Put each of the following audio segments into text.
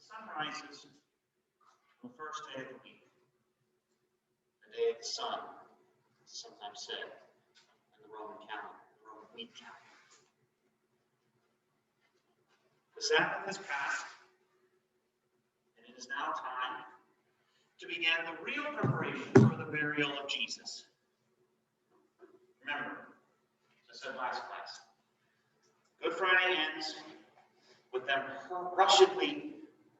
sun rises on the first day of the week, the day of the sun, sometimes said in the Roman calendar, the Roman week calendar. The Sabbath has passed, and it is now time to begin the real preparation for the burial of Jesus. Remember, as I said last class, Good Friday ends with them rushedly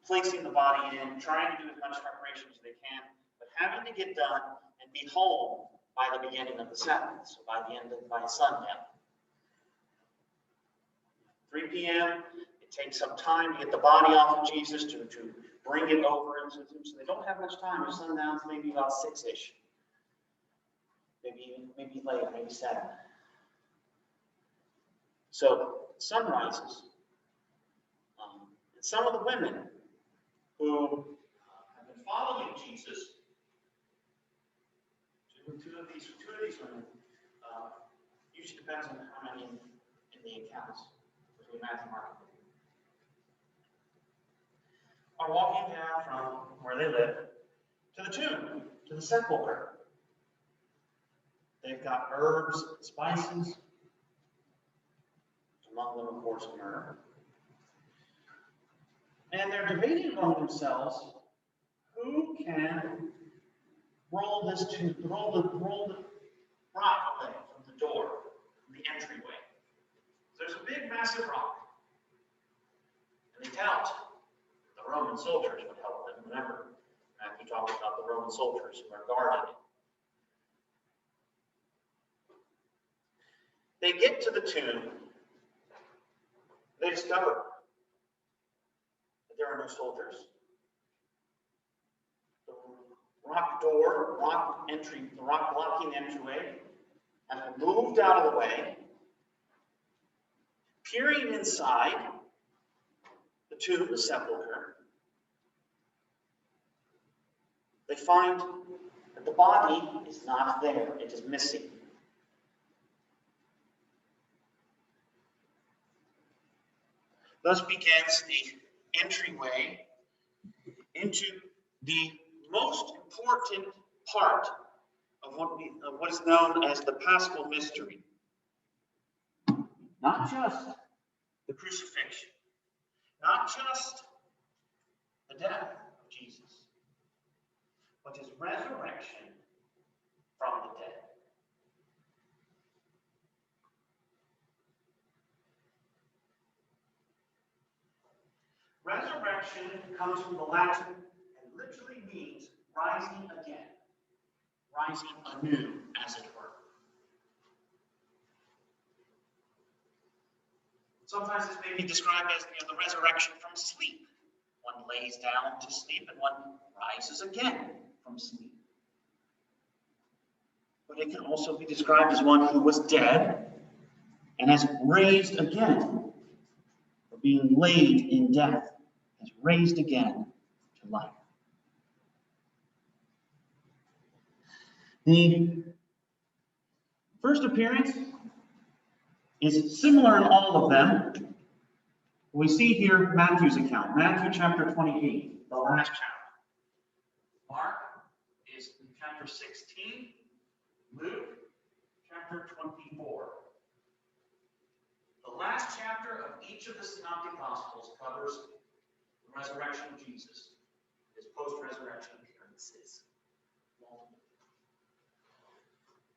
placing the body in, trying to do as much preparation as they can, but having to get done and be home by the beginning of the Sabbath, so by sundown. 3 p.m., it takes some time to get the body off of Jesus, to bring it over into the tomb, so they don't have much time. Their sundown's maybe about 6-ish. Maybe later, maybe 7. So, sun rises. And some of the women who have been following Jesus, two of these women, usually depends on how many in the accounts between Matthew, Mark, and Luke, are walking down from where they live to the tomb, to the sepulchre. They've got herbs and spices, among them, of course, myrrh. And they're debating among themselves who can roll the rock away from the door, from the entryway. So there's a big, massive rock. And they doubt the Roman soldiers would help them. Remember, Matthew talked about the Roman soldiers who are guarding it. They get to the tomb. They discover that there are no soldiers. The rock door, the rock blocking entryway has been moved out of the way. Peering inside the tomb, the sepulchre, they find that the body is not there. It is missing. Thus begins the entryway into the most important part of what is known as the Paschal mystery. Not just the crucifixion, not just the death of Jesus, but his resurrection from the dead. Resurrection comes from the Latin and literally means rising again, rising anew, as it were. Sometimes this may be described as the resurrection from sleep. One lays down to sleep and one rises again from sleep. But it can also be described as one who was dead and has raised again, or being laid in death, has raised again to life. The first appearance is similar in all of them. We see here Matthew's account, Matthew chapter 28, the last chapter. Mark is in chapter 16, Luke chapter 24. The last chapter of each of the synoptic gospels covers the resurrection of Jesus, his post-resurrection appearances.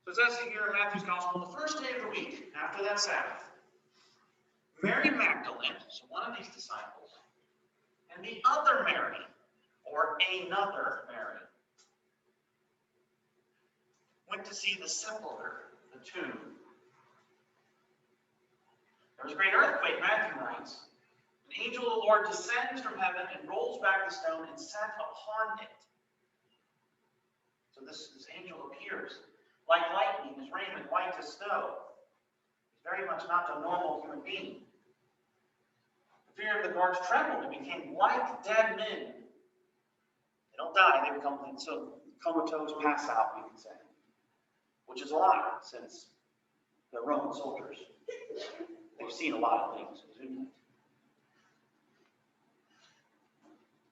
So it says here in Matthew's Gospel, the first day of the week, after that Sabbath, Mary Magdalene, so one of these disciples, and the other Mary, or another Mary, went to see the sepulchre, the tomb. There was a great earthquake, Matthew writes. An angel of the Lord descends from heaven and rolls back the stone and sat upon it. So this angel appears like lightning, his raiment white as snow. He's very much not a normal human being. The fear of the guards trembled and became like dead men. They don't die, they become so comatose, pass out, we can say. Which is a lot, since they're Roman soldiers. They've seen a lot of things, isn't it?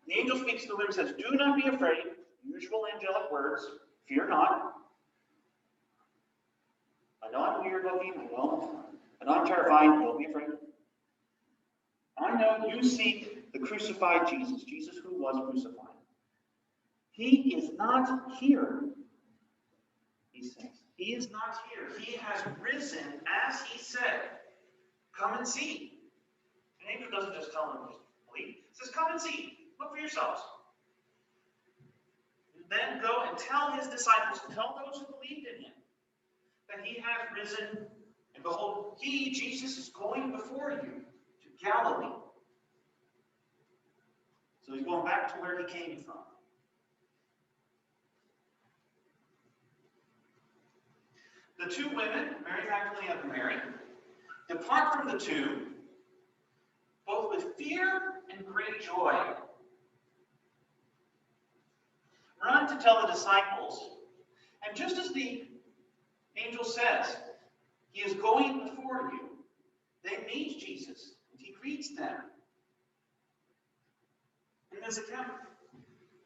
The angel speaks to them and says, do not be afraid. Usual angelic words. Fear not. I know I'm weird looking. I know I'm terrifying. Don't be afraid. I know you seek the crucified Jesus. Jesus who was crucified. He is not here, he says. He is not here. He has risen as he said. Come and see. An angel doesn't just tell them to believe. He says, come and see. Look for yourselves. Then go and tell his disciples, tell those who believed in him, that he has risen. And behold, he, Jesus, is going before you to Galilee. So he's going back to where he came from. The two women, Mary Magdalene and Mary, depart from the tomb, both with fear and great joy. Run to tell the disciples, and just as the angel says, he is going before you, they meet Jesus, and he greets them. In this account,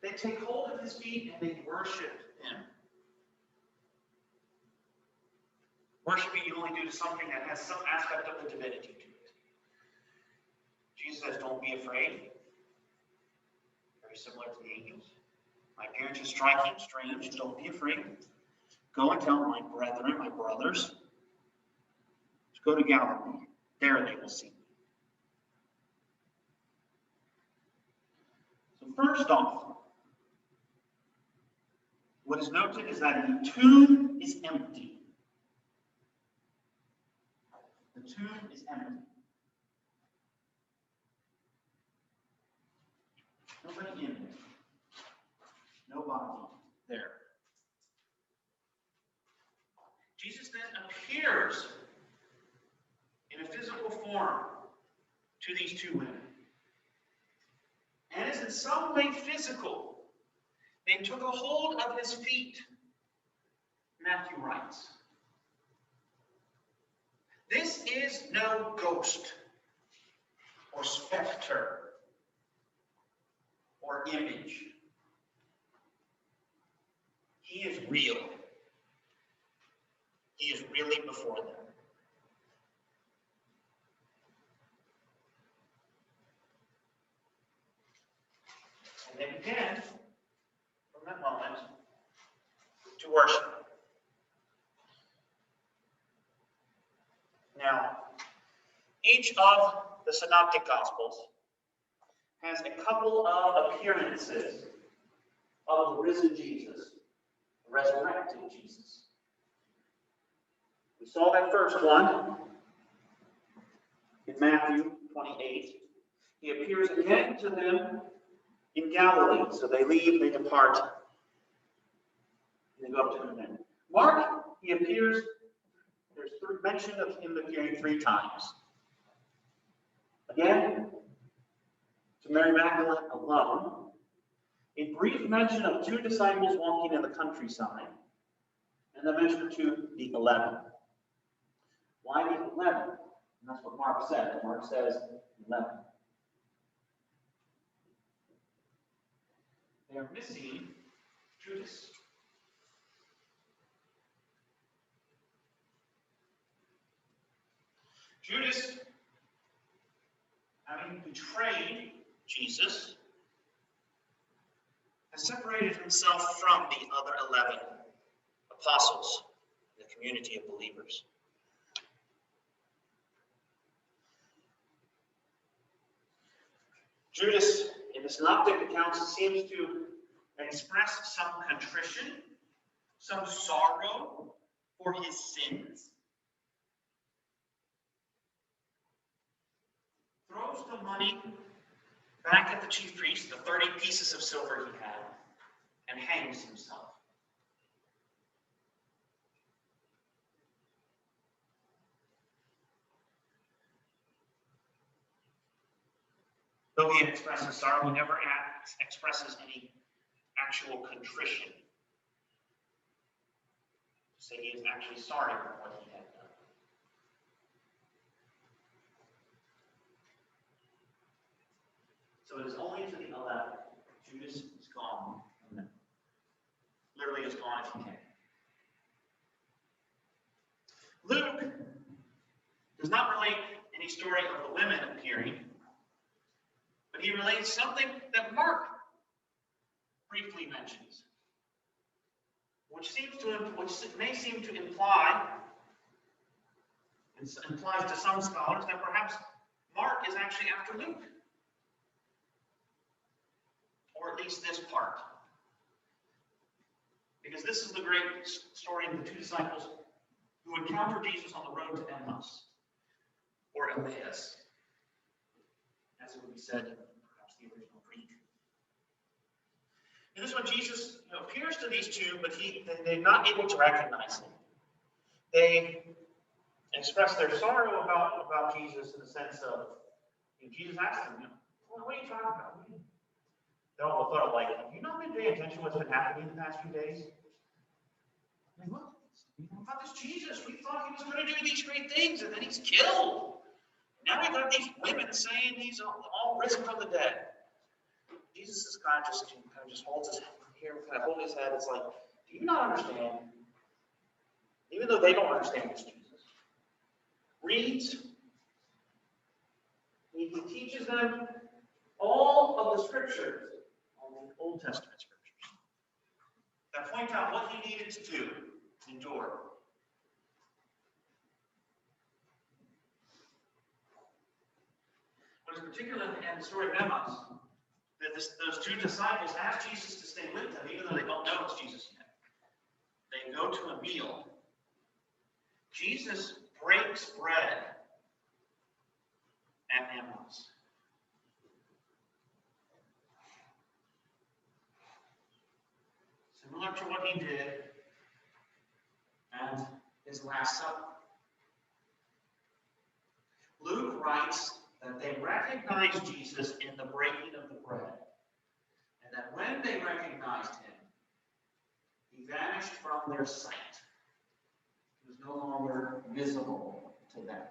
they take hold of his feet and they worship him. Worshiping you only do to something that has some aspect of the divinity to it. Jesus says, don't be afraid. Very similar to the angels. My appearance is striking, strange. Don't be afraid. Go and tell my brethren, my brothers, to go to Galilee. There they will see me. So first off, what is noted is that the tomb is empty. The tomb is empty. Nobody in there. Nobody there. Jesus then appears in a physical form to these two women. And is in some way physical. They took a hold of his feet, Matthew writes. This is no ghost or specter or image. He is real. He is really before them. And they began, from that moment, to worship. Now, each of the synoptic gospels has a couple of appearances of the risen Jesus, the resurrected Jesus. We saw that first one in Matthew 28. He appears again to them in Galilee. So they leave, they depart, and they go up to him again. Mark, he appears. There's mention of him appearing 3 times. Again, to Mary Magdalene alone. A brief mention of 2 disciples walking in the countryside. And the mention to the 11. Why the 11? And that's what Mark said. Mark says 11. They are missing Judas. Judas, having betrayed Jesus, has separated himself from the other 11 apostles in the community of believers. Judas, in the synoptic accounts, seems to express some contrition, some sorrow for his sins. Throws the money back at the chief priest, the 30 pieces of silver he had, and hangs himself. Though he expresses sorrow, he never expresses any actual contrition. To say he is actually sorry for what he had done. So it is only to the 11 does not relate any story of the women appearing, but he relates something that Mark briefly mentions, which may seem to imply, it implies to some scholars that perhaps Mark is actually after Luke, or at least this part. Because this is the great story of the two disciples who encounter Jesus on the road to Emmaus, or Emmaus, as it would be said in perhaps the original Greek. And this is when Jesus appears to these two, but they're not able to recognize him. They express their sorrow about Jesus in the sense of, Jesus asks them, well, what are you talking about? They're all thought of like, have you not been paying attention to what's been happening in the past few days? Like, what? About this Jesus, we thought he was going to do these great things, and then he's killed. Now we've got these women saying he's all risen from the dead. Jesus is kind of just holds his head here, kind of holding his head. It's like, do you not understand? Even though they don't understand this Jesus, reads. He teaches them all of the scriptures, all the Old Testament scriptures, that point out what he needed to do, endure. What is particular in the story of Emmaus, that those two disciples ask Jesus to stay with them, even though they don't know it's Jesus yet. They go to a meal. Jesus breaks bread at Emmaus. Similar to what he did at his Last Supper. Luke writes that they recognized Jesus in the breaking of the bread, and that when they recognized him, he vanished from their sight. He was no longer visible to them.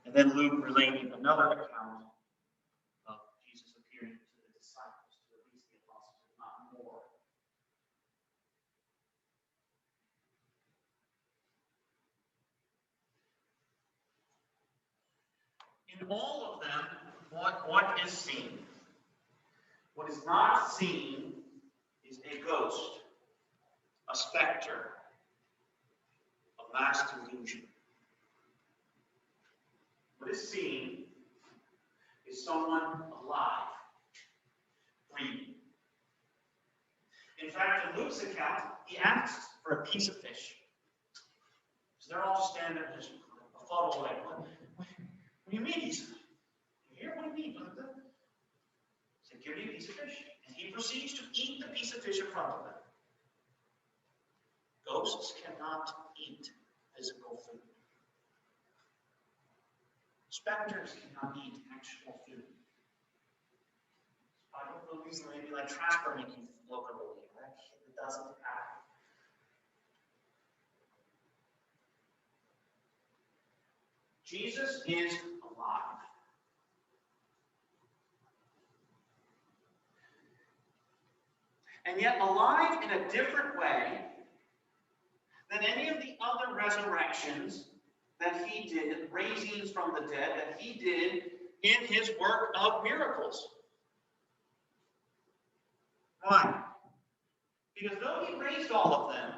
And then Luke relating another account of Jesus appearing to the disciples, to at least the apostles, if not more. In all of them, what is seen? What is not seen is a ghost, a specter, a masked illusion. What is seen is someone alive, breathing. In fact, in Luke's account, he asks for a piece of fish. So they're all just standing there, just a thought away. What do you mean? He's here? What do you mean? He said, give me a piece of fish. And he proceeds to eat the piece of fish in front of them. Ghosts cannot eat physical food. Specters cannot eat actual food. Bible movies maybe like trash burning can look a little right? It doesn't happen. Jesus is alive. And yet alive in a different way than any of the other resurrections that he did, raisings from the dead, that he did in his work of miracles. Why? Because though he raised all of them,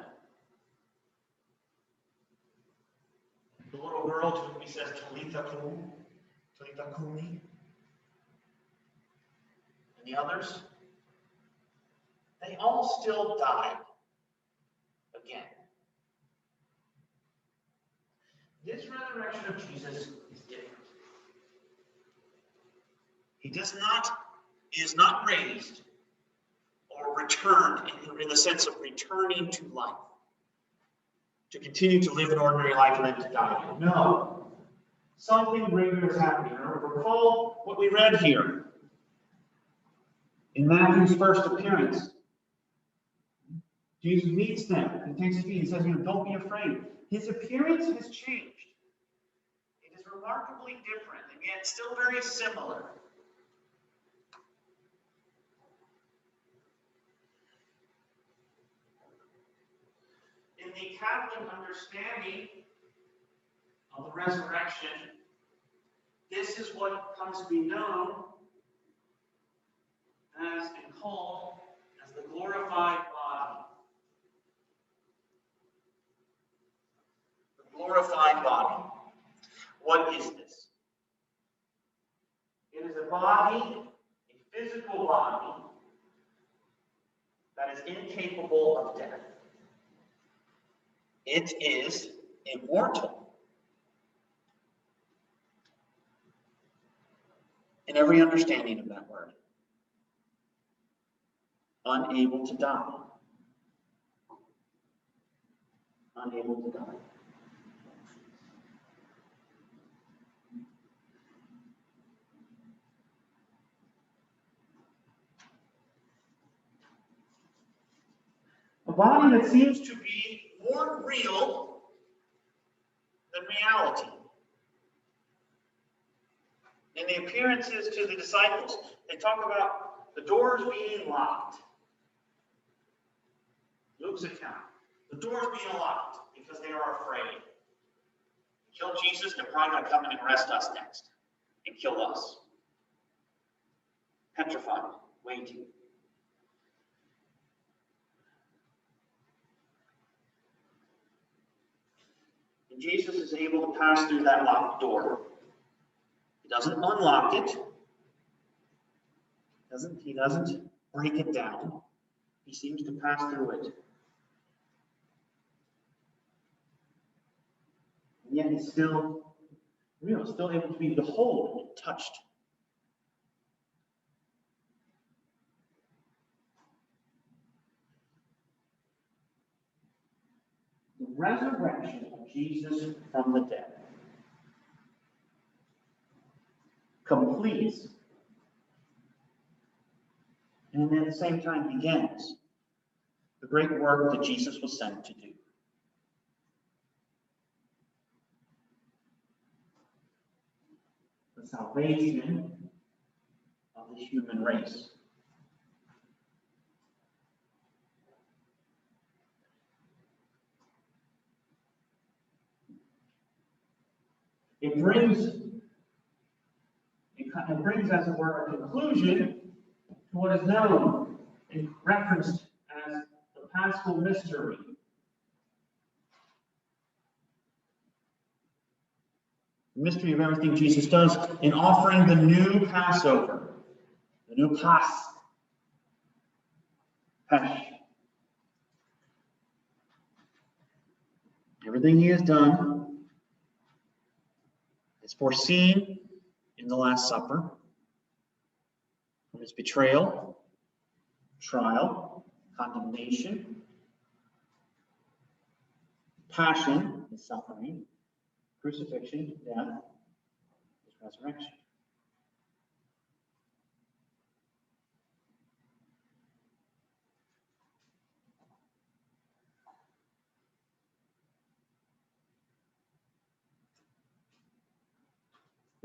the little girl to whom he says, Talitha Kumi, and the others, they all still died again. This resurrection of Jesus is different. He is not raised or returned in the sense of returning to life, to continue to live an ordinary life and then to die. No. Something greater is happening. Recall what we read here in Matthew's first appearance. Jesus meets them and takes his feet and says, don't be afraid. His appearance has changed. It is remarkably different, and yet still very similar. the Catholic understanding of the resurrection, this is what comes to be known as and called as the glorified body. The glorified body. What is this? It is a body, a physical body, that is incapable of death. It is immortal. In every understanding of that word. Unable to die. Unable to die. A body that seems to be more real than reality. In the appearances to the disciples, they talk about the doors being locked. Luke's account. The doors being locked because they are afraid. Kill Jesus, they're probably going to come in and arrest us next and kill us. Petrified, waiting. And Jesus is able to pass through that locked door. He doesn't unlock it. He doesn't break it down. He seems to pass through it. And yet he's still real, still able to be beholden and touched. The resurrection of Jesus from the dead completes and at the same time begins the great work that Jesus was sent to do. The salvation of the human race. It brings, as it were, a conclusion to what is known and referenced as the Paschal Mystery. The mystery of everything Jesus does in offering the new Passover, the new Pas. Everything he has done is foreseen in the Last Supper, from his betrayal, trial, condemnation, passion, his suffering, crucifixion, death, his resurrection.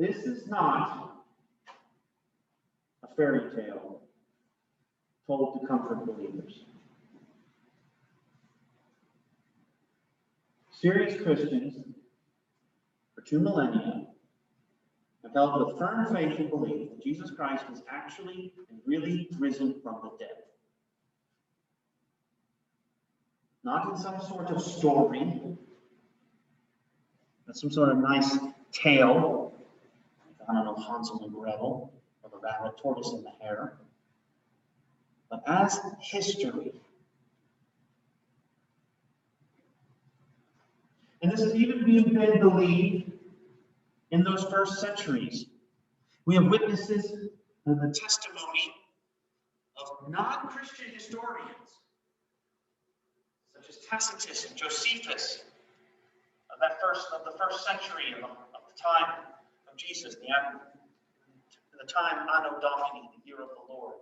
This is not a fairy tale told to comfort believers. Serious Christians for 2 millennia have held with firm faith and belief that Jesus Christ was actually and really risen from the dead. Not in some sort of story, not some sort of nice tale, I don't know, Hansel and Gretel, or the rabbit, tortoise, and the hare, but as history. And this has even been believed in those first centuries. We have witnesses of the testimony of non-Christian historians, such as Tacitus and Josephus, of the first century of the time of Jesus, the time Anno Domini, the year of the Lord,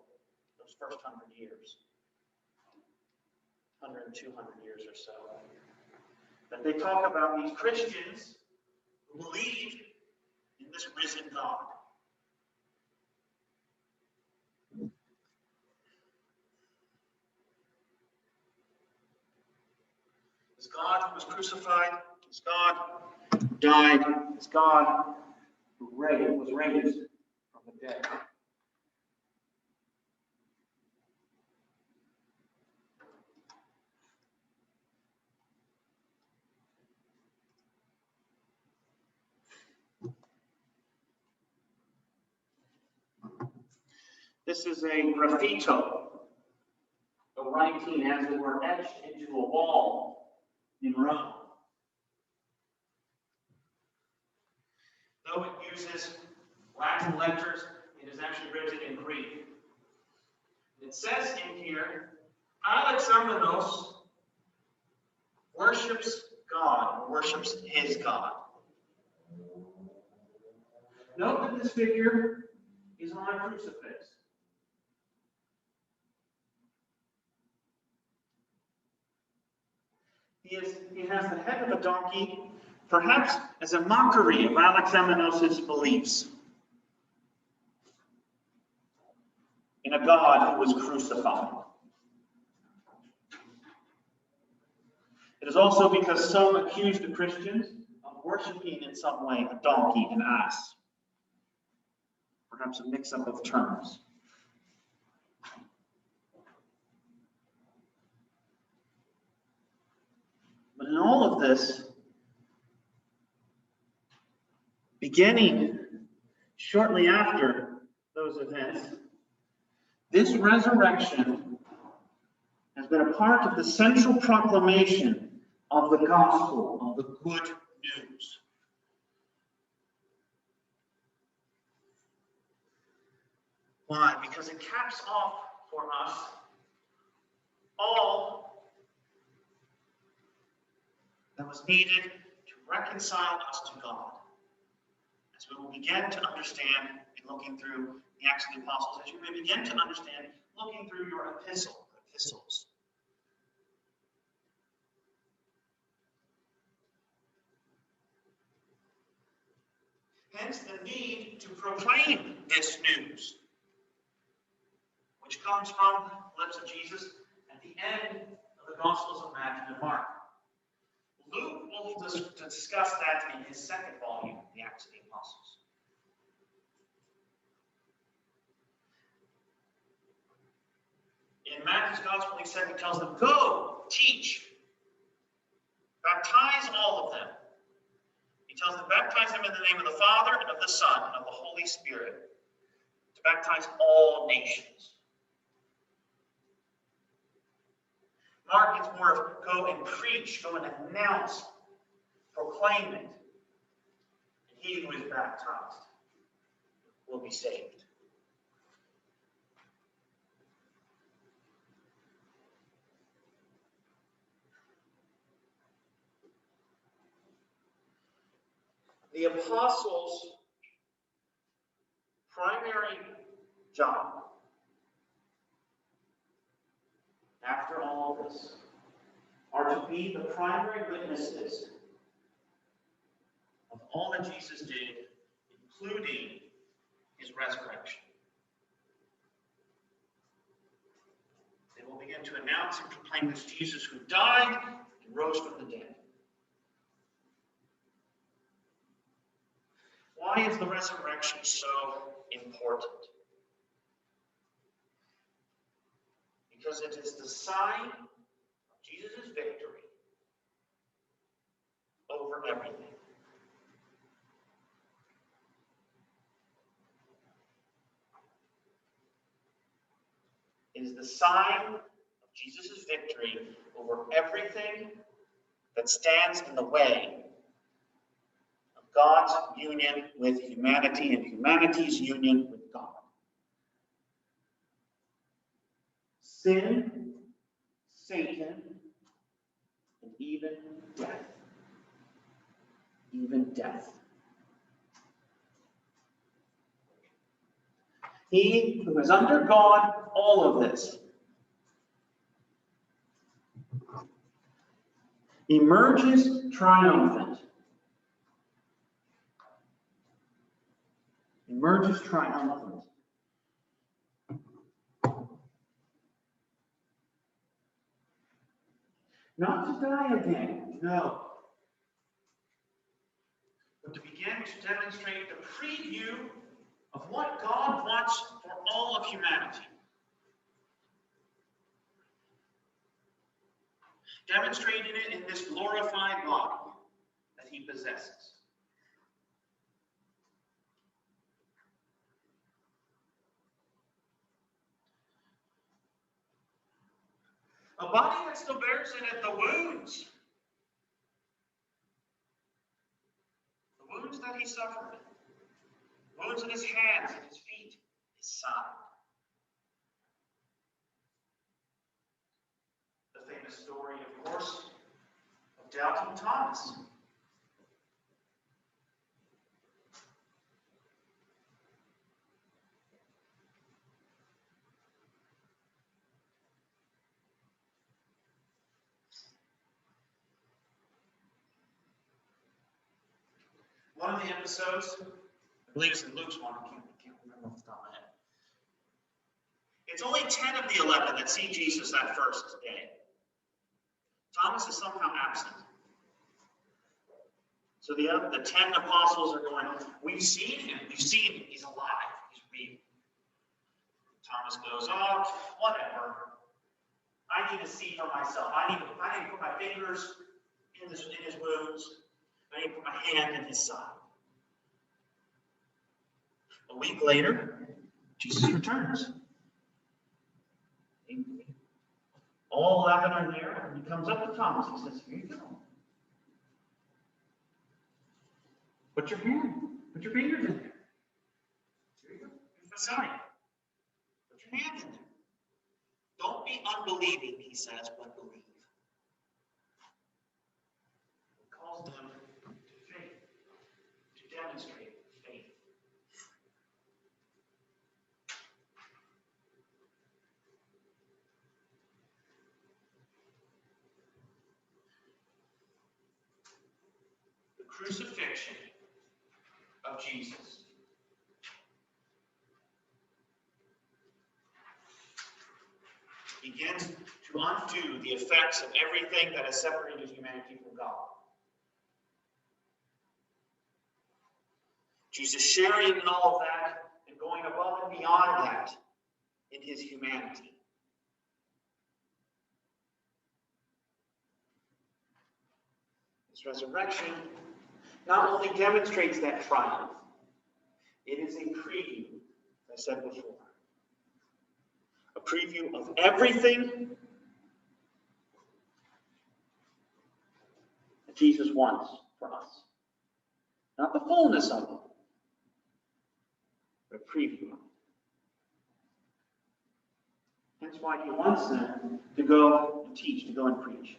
those first 100 years, 100 and 200 years or so. That they talk about these Christians who believe in this risen God. The It's God who was crucified. It's God who died. It's God who was raised from the dead. This is a graffito, a writing as it were etched into a wall in Rome. Though it uses Latin letters, it is actually written in Greek. It says in here, Alexamenos worships God, or worships his God. Note that this figure is on a crucifix. He has the head of a donkey, perhaps as a mockery of Alexamenos' beliefs in a God who was crucified. It is also because some accuse the Christians of worshiping in some way a donkey, an ass. Perhaps a mix-up of terms. But in all of this, beginning shortly after those events, this resurrection has been a part of the central proclamation of the gospel, of the good news. Why? Because it caps off for us all that was needed to reconcile us to God. As we will begin to understand in looking through the Acts of the Apostles, as you may begin to understand looking through your epistles. Hence the need to proclaim this news, which comes from the lips of Jesus at the end of the Gospels of Matthew and Mark. Luke will discuss that in his second volume, the Acts of the Apostles. In Matthew's Gospel, he tells them, go, teach, baptize all of them. He tells them, baptize them in the name of the Father, and of the Son, and of the Holy Spirit, to baptize all nations. Mark is more of go and preach, go and announce, proclaim it. And he who is baptized will be saved. The apostles' primary job after all of this are to be the primary witnesses of all that Jesus did, including his resurrection. They will begin to announce and proclaim this Jesus who died and rose from the dead. Why is the resurrection so important? Because it is the sign of Jesus' victory over everything. It is the sign of Jesus' victory over everything that stands in the way of God's union with humanity and humanity's union with God. Sin, Satan, and even death. Even death. He who has undergone all of this emerges triumphant. Emerges triumphant. Not to die again, no. But to begin to demonstrate the preview of what God wants for all of humanity. Demonstrating it in this glorified body that he possesses. A body that still bears in it the wounds. The wounds that he suffered. Wounds in his hands, in his feet, his side. The famous story, of course, of doubting Thomas. One of the episodes, I believe it's in Luke's one, I can't remember off the top of my head. It's only 10 of the 11 that see Jesus that first day. Thomas is somehow absent. So the 10 apostles are going, we've seen him, he's alive, he's real. Thomas goes, oh, whatever. I need to see for myself. I need to put my fingers in his wounds. I need to put my hand in his side. A week later, Jesus returns. All 11 are there, and he comes up to Thomas and says, here you go. Put your fingers in there. Here you go. Here's the sign. Put your hand in there. Don't be unbelieving, he says, but believe. He calls them to faith, to demonstrate faith. The crucifixion of Jesus begins to undo the effects of everything that has separated humanity from God. Jesus sharing in all of that and going above and beyond that in his humanity. His resurrection not only demonstrates that triumph, it is a preview, as I said before. A preview of everything that Jesus wants for us. Not the fullness of it, but a preview of it. That's why he wants them to go and teach, to go and preach.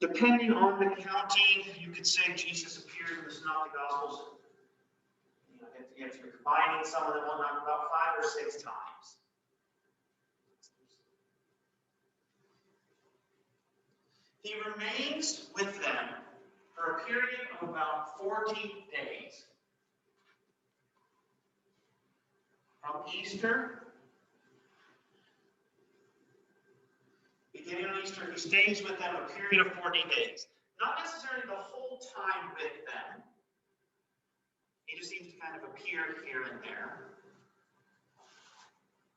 Depending on the counting, you could say Jesus appeared in the Synoptic Gospels. If you're combining some of them, about 5 or 6 times. He remains with them for a period of about 40 days. From Easter, beginning on Easter, he stays with them a period of 40 days. Not necessarily the whole time with them. He just seems to kind of appear here and there.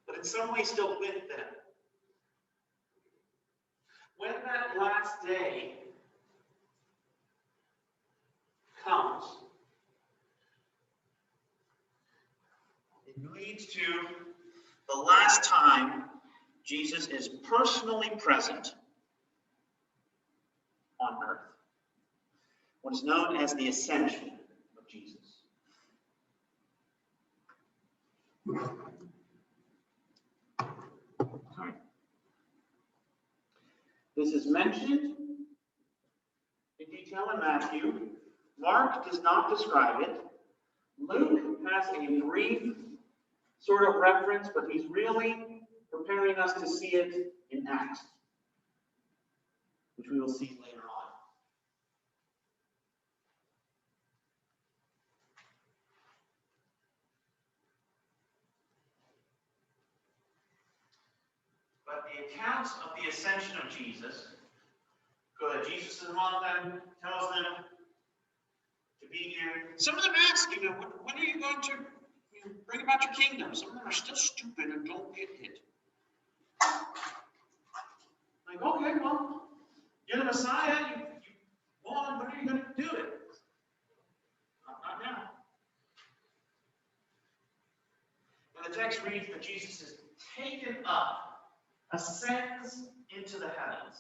But in some way still with them. When that last day comes, it leads to the last time Jesus is personally present on earth. What is known as the Ascension of Jesus. This is mentioned in detail in Matthew. Mark does not describe it. Luke has a brief sort of reference, but he's really preparing us to see it in Acts, which we will see later on. But the accounts of the ascension of Jesus, good, Jesus is among them, tells them to be here. Some of them ask, when are you going to bring about your kingdom? Some of them are still stupid and don't get it. Like, okay, well, you're the Messiah, you won, when are you going to do it? Not now. And the text reads that Jesus is taken up, ascends into the heavens.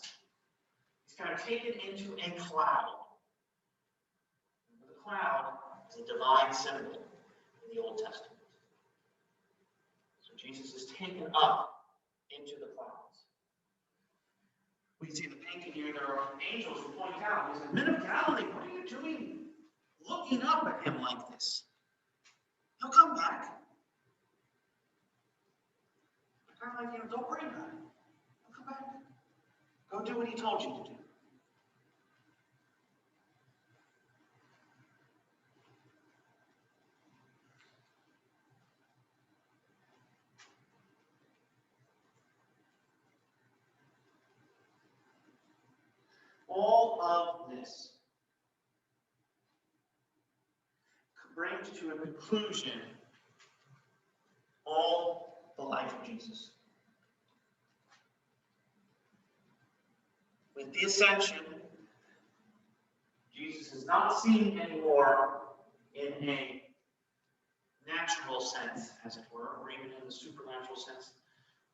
He's kind of taken into a cloud. The cloud is a divine symbol in the Old Testament. So Jesus is taken up into the clouds. We can see in the painting here, there are angels who point out, he says, Men of Galilee, what are you doing looking up at him like this? He'll come back. Kind of like, don't worry about it. He'll come back. Go do what he told you to do. All of this brings to a conclusion all the life of Jesus. With the ascension, Jesus is not seen anymore in a natural sense, as it were, or even in the supernatural sense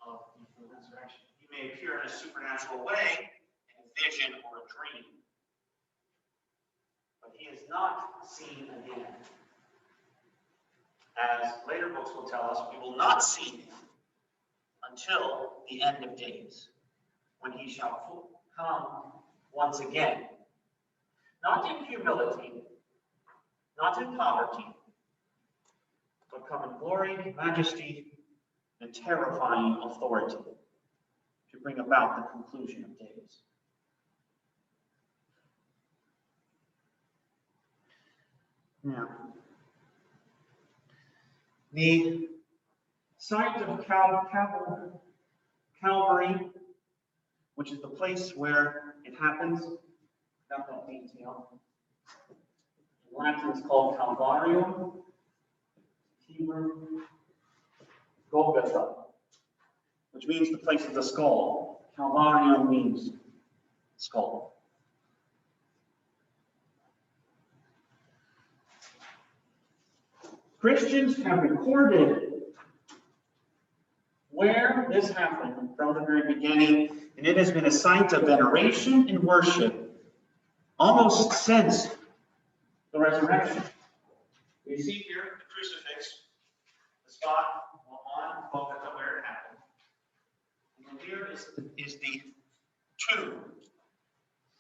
of the resurrection. He may appear in a supernatural way, in a vision or a dream, but he is not seen again. As later books will tell us, we will not see him until the end of days, when he shall come once again. Not in humility, not in poverty, but come in glory, majesty, and terrifying authority to bring about the conclusion of days. Now, the site of Calvary, which is the place where it happens, got that detail. In Latin, it's called Calvarium. Hebrew, Golgotha, which means the place of the skull. Calvarium means skull. Christians have recorded where this happened from the very beginning, and it has been a site of veneration and worship almost since the resurrection. We see here the crucifix, the spot on Golgotha where it happened. And here is the tomb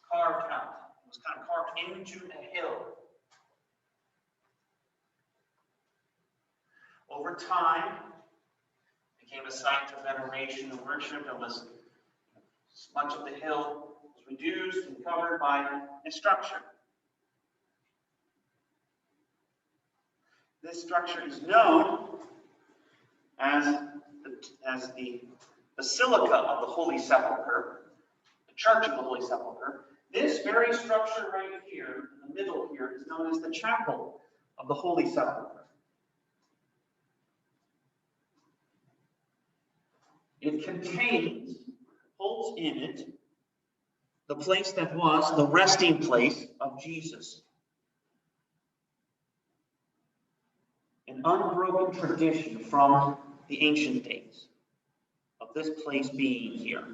carved out. It was kind of carved into a hill. Over time, it became a site of veneration and worship. It was much of the hill was reduced and covered by a structure. This structure is known as the Basilica of the Holy Sepulchre, the Church of the Holy Sepulchre. This very structure right here, in the middle here, is known as the Chapel of the Holy Sepulchre. It contains, holds in it, the place that was the resting place of Jesus. An unbroken tradition from the ancient days of this place being here.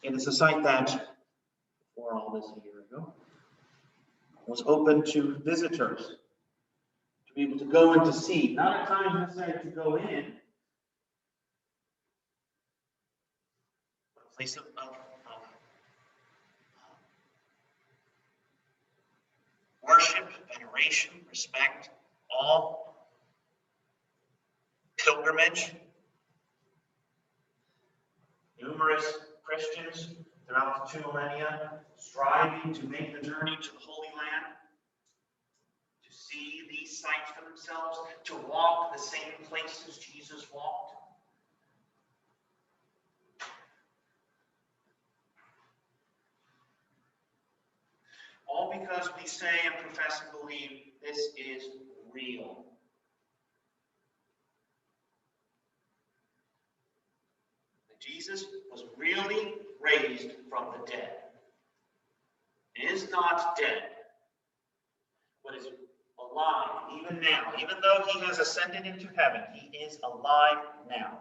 It is a site that, before all this a year ago, was open to visitors to be able to go and to see, not a time necessary to go in, but a place of worship, veneration, respect, awe, pilgrimage. Numerous Christians throughout the 2 millennia striving to make the journey to the Holy Land, to see these sights for themselves, to walk the same places Jesus walked? All because we say and profess and believe this is real. That Jesus was really raised from the dead. He is not dead, but is alive even now. Even though he has ascended into heaven, he is alive now.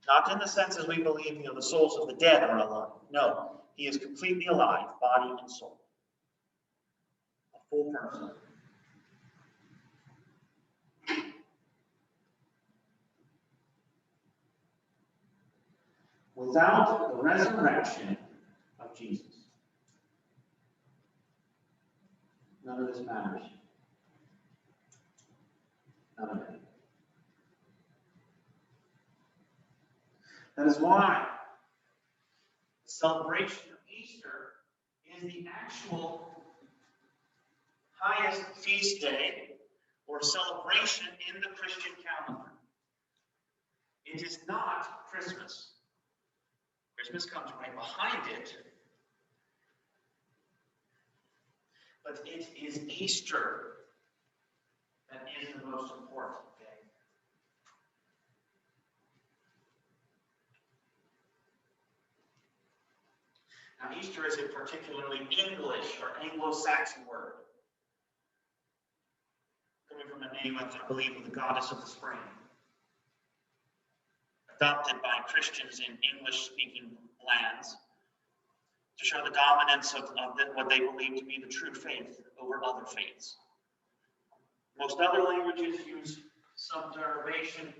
Not in the sense as we believe, the souls of the dead are alive. No, he is completely alive, body and soul. A full person. Without the resurrection of Jesus, none of this matters. None of it. That is why the celebration of Easter is the actual highest feast day or celebration in the Christian calendar. It is not Christmas. Christmas comes right behind it. But it is Easter that is the most important day. Now, Easter is a particularly English or Anglo-Saxon word, coming from a name, I believe, of the goddess of the spring, adopted by Christians in English-speaking lands to show the dominance of what they believe to be the true faith over other faiths. Most other languages use some derivation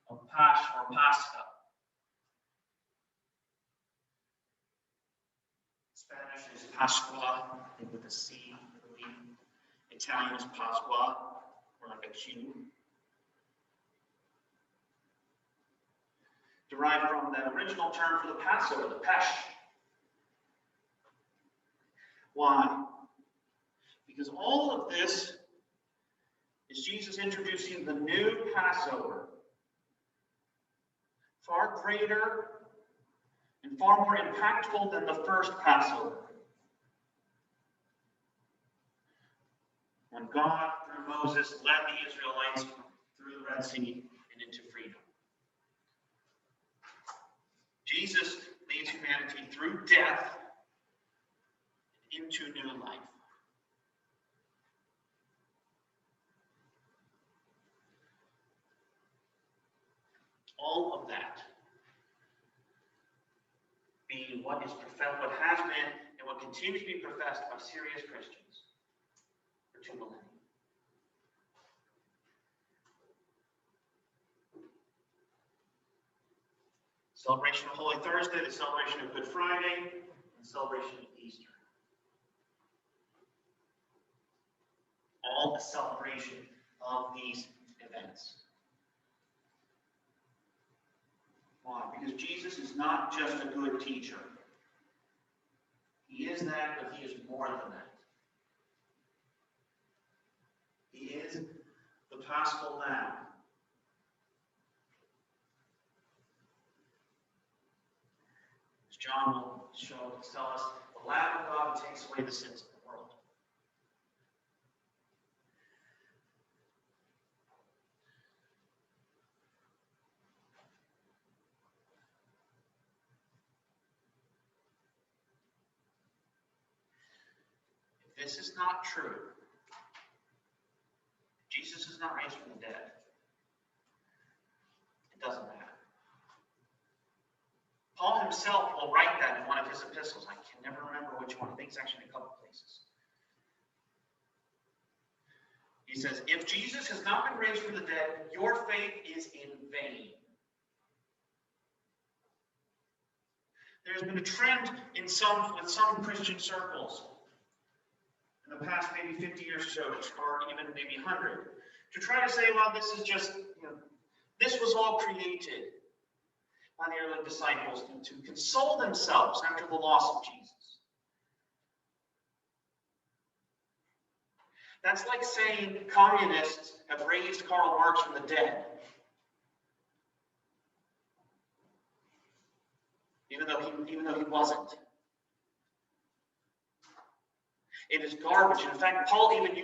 of Pasch or Pascha. Spanish is Pascua, with a C, I believe. Italian is Pasqua, or like a Q. Derived from the original term for the Passover, the Pesh. Why? Because all of this is Jesus introducing the new Passover, far greater and far more impactful than the first Passover. When God, through Moses, led the Israelites through the Red Sea and into freedom. Jesus leads humanity through death into new life. All of that being what is professed, what has been, and what continues to be professed by serious Christians for 2 millennia. Celebration of Holy Thursday, the celebration of Good Friday, and celebration of Easter. All the celebration of these events. Why? Because Jesus is not just a good teacher. He is that, but he is more than that. He is the Paschal Lamb. As John will tell us, the Lamb of God who takes away the sins of the world. If this is not true, Jesus is not raised from the dead, it doesn't matter. Paul himself will write that in one of his epistles. I can never remember which one. I think it's actually in a couple places. He says, if Jesus has not been raised from the dead, your faith is in vain. There's been a trend with some Christian circles in the past maybe 50 years or so, or even maybe 100, to try to say, well, this is just, this was all created by the early disciples to console themselves after the loss of Jesus. That's like saying communists have raised Karl Marx from the dead. Even though he wasn't. It is garbage. In fact, Paul even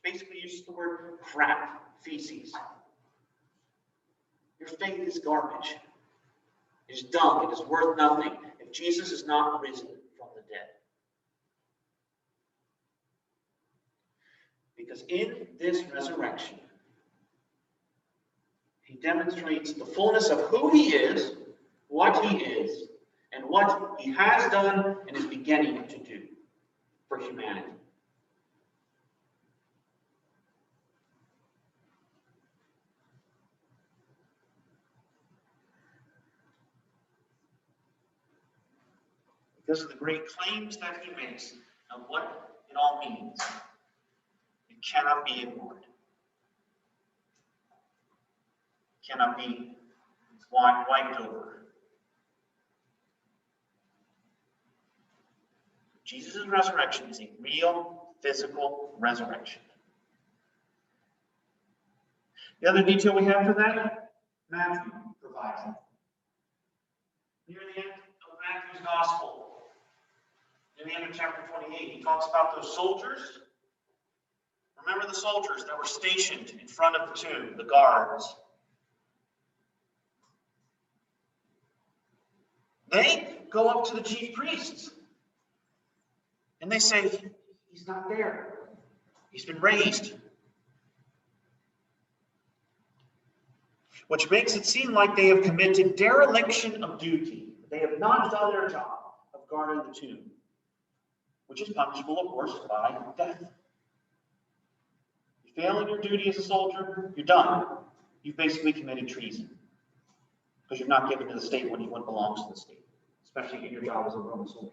basically uses the word crap, feces. Your faith is garbage. It is dung. It is worth nothing if Jesus is not risen from the dead. Because in this resurrection, he demonstrates the fullness of who he is, what he is, and what he has done and is beginning to do for humanity. Because of the great claims that he makes of what it all means, it cannot be ignored. It cannot be wiped over. Jesus' resurrection is a real physical resurrection. The other detail we have for that, Matthew provides it. Near the end of Matthew's Gospel, near the end of chapter 28, he talks about those soldiers. Remember the soldiers that were stationed in front of the tomb, the guards. They go up to the chief priests and they say, he's not there. He's been raised. Which makes it seem like they have committed dereliction of duty. They have not done their job of guarding the tomb, which is punishable, of course, by death. You fail in your duty as a soldier, you're done. You've basically committed treason because you're not giving to the state what belongs to the state, especially in your job as a Roman soldier.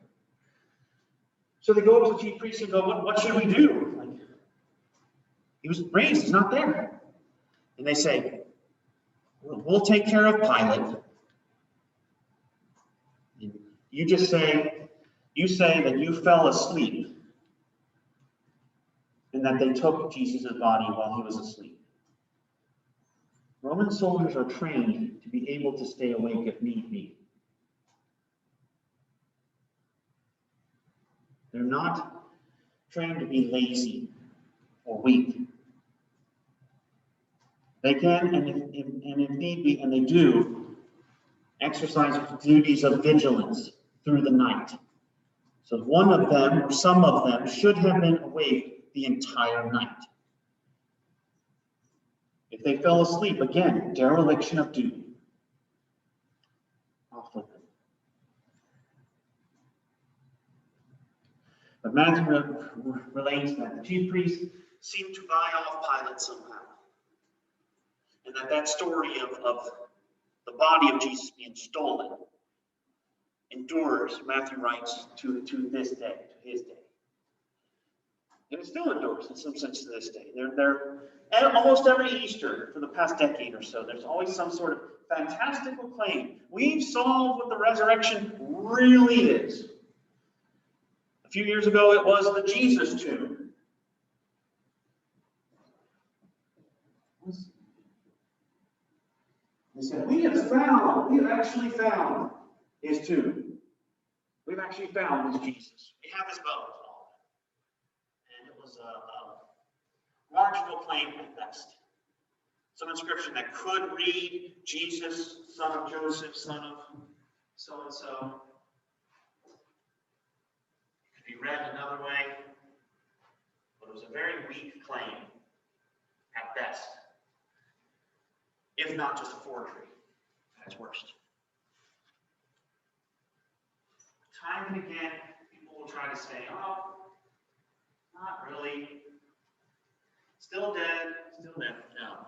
So they go up to the chief priest and go, what should we do? Like, he was raised, he's not there. And they say, we'll take care of Pilate. You say that you fell asleep and that they took Jesus' body while he was asleep. Roman soldiers are trained to be able to stay awake if need be. They're not trained to be lazy or weak. They can, and if need be, and they do, exercise duties of vigilance through the night. So one of them, or some of them, should have been awake the entire night. If they fell asleep, again, dereliction of duty. Off with them. But Matthew relates that the chief priests seemed to buy off Pilate somehow. And that story of the body of Jesus being stolen endures, Matthew writes, to this day, to his day. And it still endures in some sense to this day. Almost every Easter for the past decade or so, there's always some sort of fantastical claim. We've solved what the resurrection really is. A few years ago, it was the Jesus tomb. They said, we have actually found his tomb. We've actually found his Jesus. We have his bones. And it was a marginal claim at best. Some inscription that could read Jesus, son of Joseph, son of so-and-so. It could be read another way. But it was a very weak claim at best. If not just a forgery, at its worst. Time and again, people will try to say, oh, not really. Still dead, no.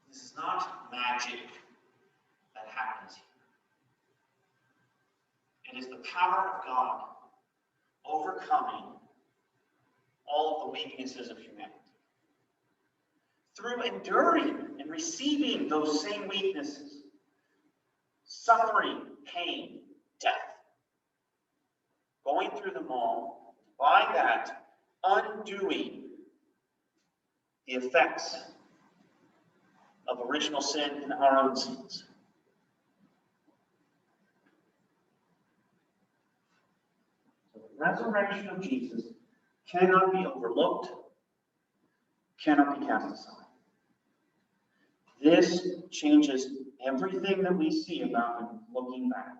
This is not magic that happens here. It is the power of God overcoming all of the weaknesses of humanity. Through enduring and receiving those same weaknesses, suffering, pain, death, going through them all, by that undoing the effects of original sin and our own sins. So the resurrection of Jesus cannot be overlooked, cannot be cast aside. This changes everything that we see about him looking backwards.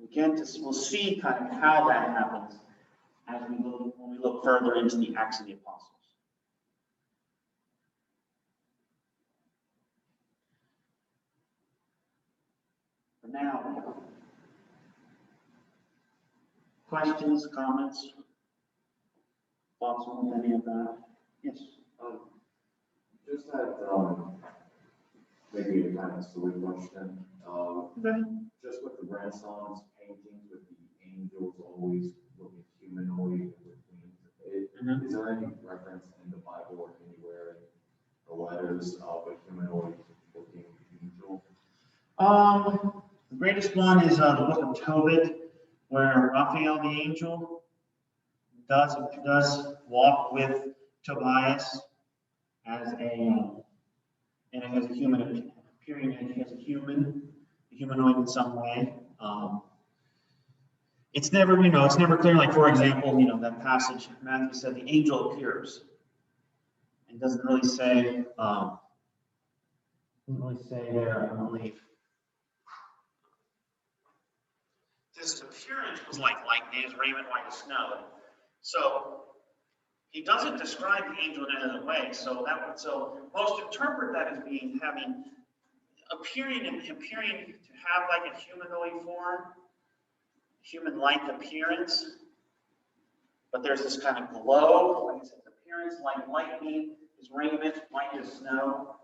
Again, we'll see kind of how that happens as when we look further into the Acts of the Apostles. For now, questions, comments, thoughts on any of that? Yes. Just that, maybe a kind of silly question. Okay. Just with the Renaissance paintings, with the angels always looking humanoid with wings, is there any reference in the Bible or anywhere in the letters of a humanoid looking angel? The greatest one is the book of Tobit, where Raphael the angel does walk with Tobias as a and it has a human appearing, and he has a humanoid in some way. It's never, it's never clear. Like, for example, that passage Matthew said the angel appears, and doesn't really say there, I believe. His appearance was like lightning, his raiment white as snow. So he doesn't describe the angel in any other way. So most interpret that as appearing to have like a humanoid form, human-like appearance. But there's this kind of glow, like I said, appearance like lightning, his raiment white as snow.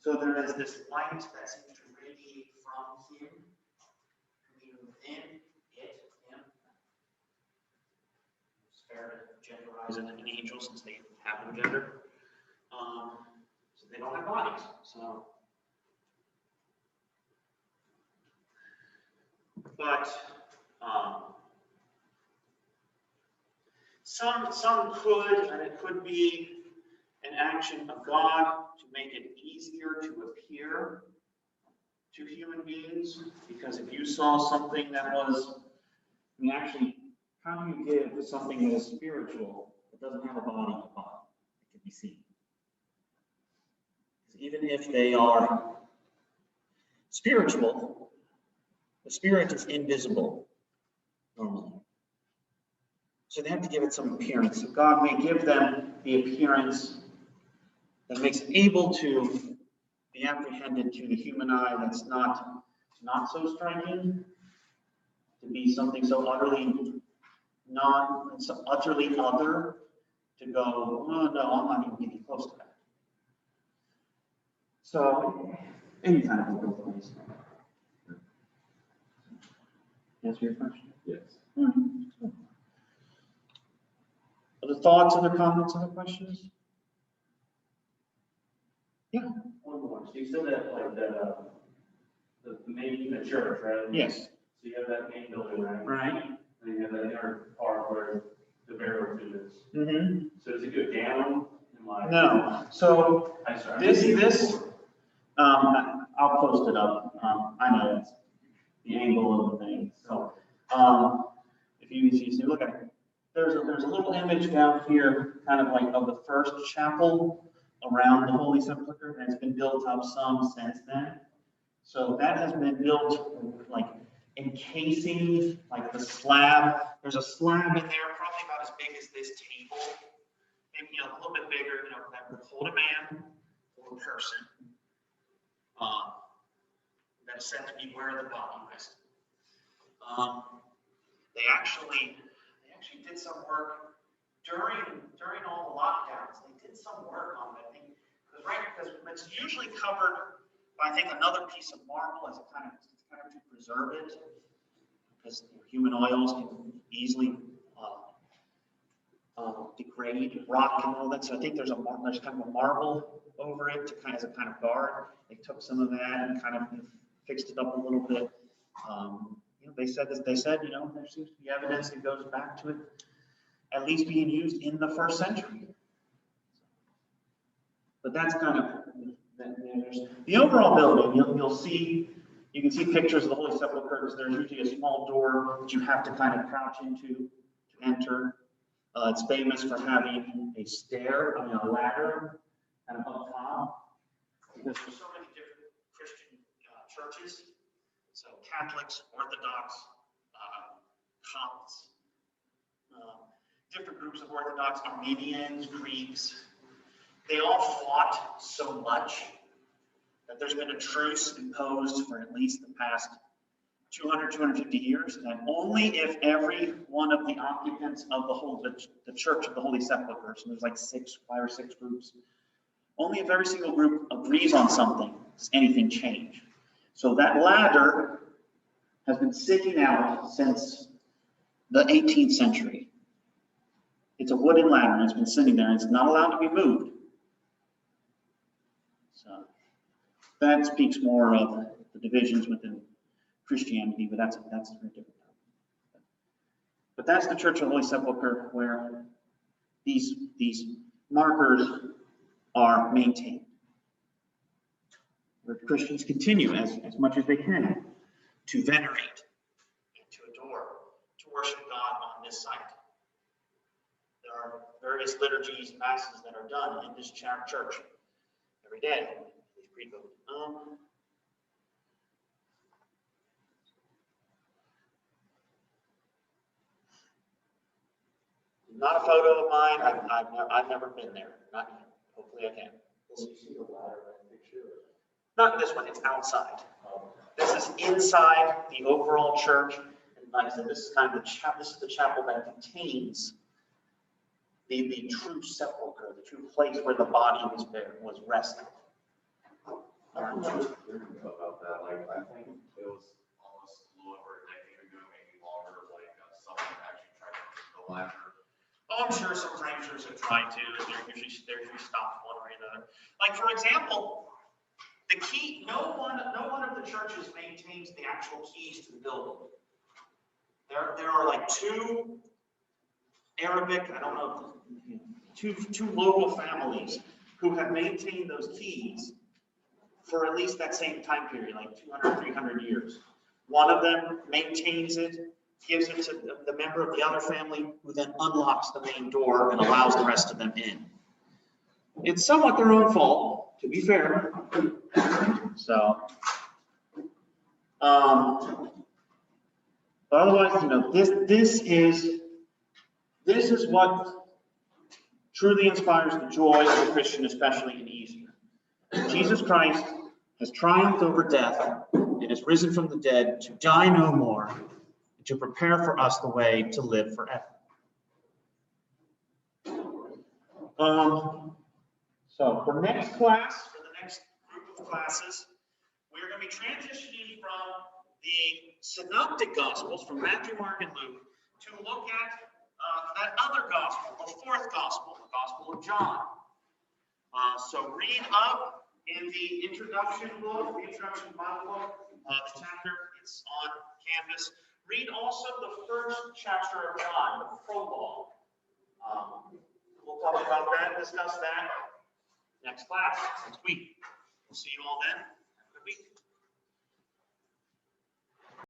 So there is this light that seems to radiate from him, coming within him. It's fair to genderize an angel since they have no gender. So they don't have bodies. So, but some could, and it could be an action of God to make it easier to appear to human beings. Because if you saw something that was, actually, how do you give something that is spiritual that doesn't have a body a body that can be seen? Even if they are spiritual, the spirit is invisible normally. So they have to give it some appearance. So God may give them the appearance that makes it able to be apprehended to the human eye that's not so striking, to be something so utterly other, to go, oh no, I'm not even getting close to that. So, any kind of both ways. Answer your question? Yes. Mm-hmm. Other thoughts, other comments, other questions? Yeah. One more. So you said that like the main church, right? Yes. So you have that main building, right? Right. And you have that inner part where the burial tomb is. Mm-hmm. So does it go down and like? No. So this I'll post it up. I know it's the angle of the thing. So if you see, look at it. There's a little image down here, kind of like of the first chapel around the Holy Sepulchre, and it's been built up some since then. So that has been built like encasing, like the slab. There's a slab in there, probably about as big as this table, maybe a little bit bigger, that would hold a man or a person. That's said to be where the body rested. They actually did some work during all the lockdowns. They did some work on it, I think, because it's usually covered by, I think, another piece of marble as a kind of to preserve it, because human oils can easily degrade rock and all that. So I think there's kind of a marble over it to kind of as a kind of guard. They took some of that and kind of fixed it up a little bit. They said there seems to be evidence that goes back to it at least being used in the 1st century. But that's kind of the overall building. You can see pictures of the Holy Sepulchre. There's usually a small door that you have to kind of crouch into to enter. It's famous for having a ladder kind of up top, because there's so many different Christian churches. So Catholics, Orthodox, Copts, different groups of Orthodox, Armenians, Greeks. They all fought so much that there's been a truce imposed for at least the past 200, 250 years, and only if every one of the occupants of the Church of the Holy Sepulchre, so there's like 5 or 6 groups, only if every single group agrees on something does anything change. So that ladder has been sitting out since the 18th century. It's a wooden ladder, and it's been sitting there, and it's not allowed to be moved. So that speaks more of the divisions within Christianity, but that's a very different topic. But that's the Church of the Holy Sepulchre, where these markers are maintained, where Christians continue as much as they can to venerate and to adore, to worship God on this site. There are various liturgies, masses that are done in this church every day. Not a photo of mine. I've never been there. Not yet. Hopefully I can. Will you see the ladder in the picture? Not this one. It's outside. This is inside the overall church. And like I said, this is kind of this is the chapel that contains the true sepulchre, the true place where the body was resting. I'm not clear about that. Like, I think it was almost a little over a decade ago, maybe longer, someone actually tried to take the ladder. Oh, I'm sure some pranksters have tried to, and they're usually stopped one way or another. Like, for example, the key, no one of the churches maintains the actual keys to the building. There are like 2 Arabic, I don't know, two local families who have maintained those keys for at least that same time period, like 200, 300 years. One of them maintains it, gives it to the member of the other family, who then unlocks the main door and allows the rest of them in. It's somewhat their own fault, to be fair. So, but otherwise, this is what truly inspires the joy of the Christian, especially in Easter. Jesus Christ has triumphed over death and has risen from the dead to die no more, and to prepare for us the way to live forever. So for next class, for the next group of classes, we're going to be transitioning from the synoptic gospels, from Matthew, Mark, and Luke, to look at that other gospel, the 4th gospel, the Gospel of John. So read up in the introduction book, the introduction Bible book, the chapter, it's on Canvas. Read also the 1st chapter of John, the prologue. We'll talk about that, discuss that next class, next week. We'll see you all then. Have a good week.